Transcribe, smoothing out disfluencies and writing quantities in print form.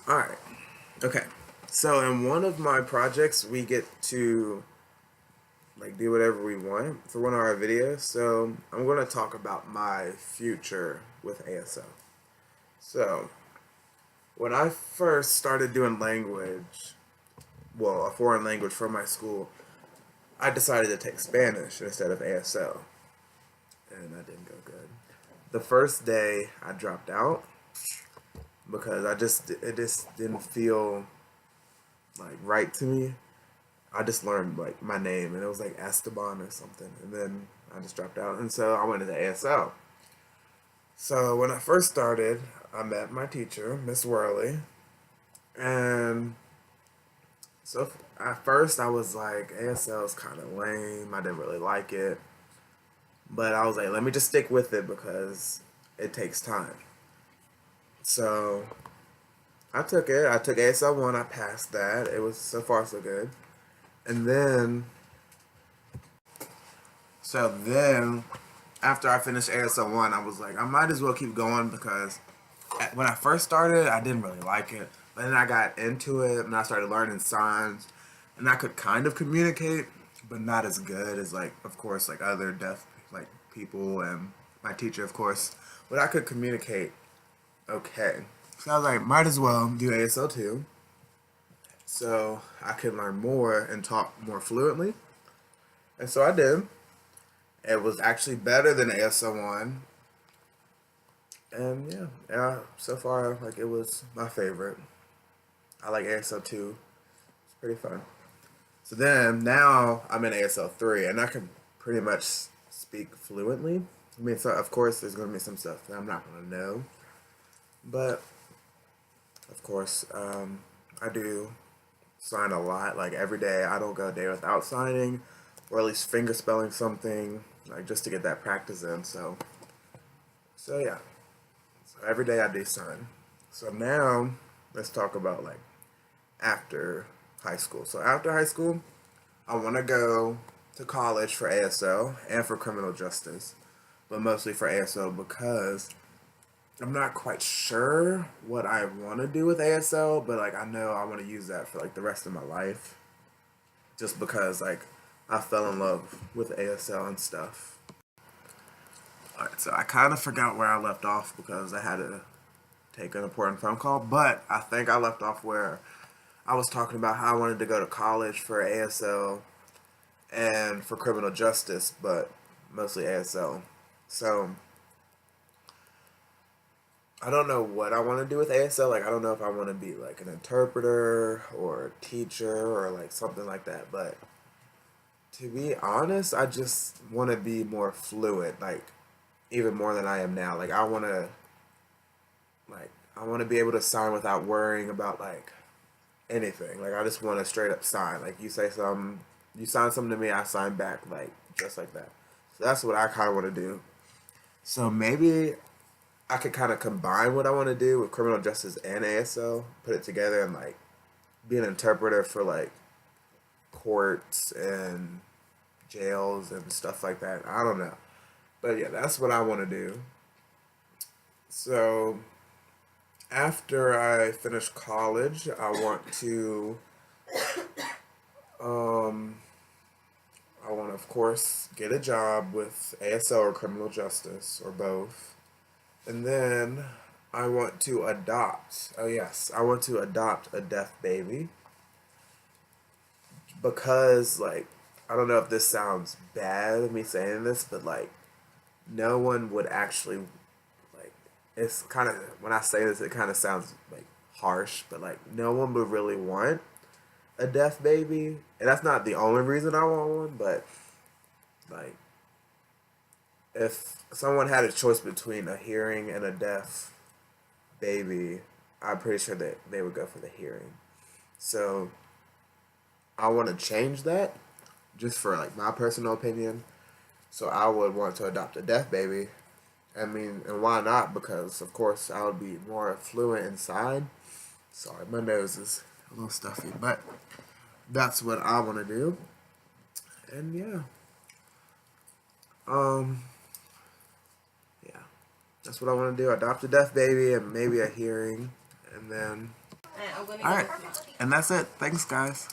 Alright. Okay. So in one of my projects we get to like do whatever we want for one of our videos. So I'm gonna talk about my future with ASL. So when I first started doing language, well, a foreign language for my school, I decided to take Spanish instead of ASL. And that didn't go good. The first day I dropped out because it just didn't feel like right to me. I just learned like my name and it was like Esteban or something, and then I just dropped out, and so I went into ASL. So when I first started, I met my teacher, Miss Worley, and so at first I was like, ASL is kind of lame. I didn't really like it, but I was like, let me just stick with it because it takes time. So I took it. I took ASL one. I passed that. It was so far so good, and then after I finished ASL 1, I was like, I might as well keep going because when I first started, I didn't really like it. But then I got into it and I started learning signs, and I could kind of communicate, but not as good as like, of course, like other deaf like people and my teacher, of course. But I could communicate okay. So I was like, might as well do ASL 2 so I could learn more and talk more fluently. And so I did. It was actually better than ASL 1. And yeah, so far, like, it was my favorite. I like ASL 2. It's pretty fun. So then, now I'm in ASL 3, and I can pretty much speak fluently. I mean, so of course, there's going to be some stuff that I'm not going to know. But, of course, I do sign a lot. Like, every day, I don't go a day without signing, or at least finger spelling something, like, just to get that practice in. So yeah. So every day I do sign. So now let's talk about like after high school. So after high school, I want to go to college for ASL and for criminal justice, but mostly for ASL because I'm not quite sure what I want to do with ASL, but like I know I want to use that for like the rest of my life, just because like I fell in love with ASL and stuff. All right, so I kind of forgot where I left off because I had to take an important phone call, but I think I left off where I was talking about how I wanted to go to college for ASL and for criminal justice, but mostly ASL. So I don't know what I want to do with ASL. Like, I don't know if I want to be like an interpreter or a teacher or like something like that. But to be honest, I just want to be more fluent, like even more than I am now. Like, I want to be able to sign without worrying about like anything. Like, I just want to straight up sign. Like, you say something, you sign something to me, I sign back, like just like that. So that's what I kind of want to do. So maybe I could kind of combine what I want to do with criminal justice and ASL, put it together, and like be an interpreter for like courts and jails and stuff like that. I don't know, but yeah, that's what I want to do. So after I finish college, I want to um, I want to, of course, get a job with ASL or criminal justice or both. And then I want to adopt. Oh, yes. I want to adopt a deaf baby because, like, I don't know if this sounds bad, me saying this, but, like, no one would actually, like, it's kind of, when I say this, it kind of sounds, like, harsh, but, like, no one would really want a deaf baby. And that's not the only reason I want one, but, like, if someone had a choice between a hearing and a deaf baby, I'm pretty sure that they would go for the hearing. So I want to change that just for like my personal opinion. So I would want to adopt a deaf baby. I mean, and why not? Because of course I would be more fluent inside. Sorry, my nose is a little stuffy, but that's what I want to do. And um, yeah, that's what I want to do. Adopt a deaf baby and maybe a hearing, and then Alright, and that's it. Thanks, guys.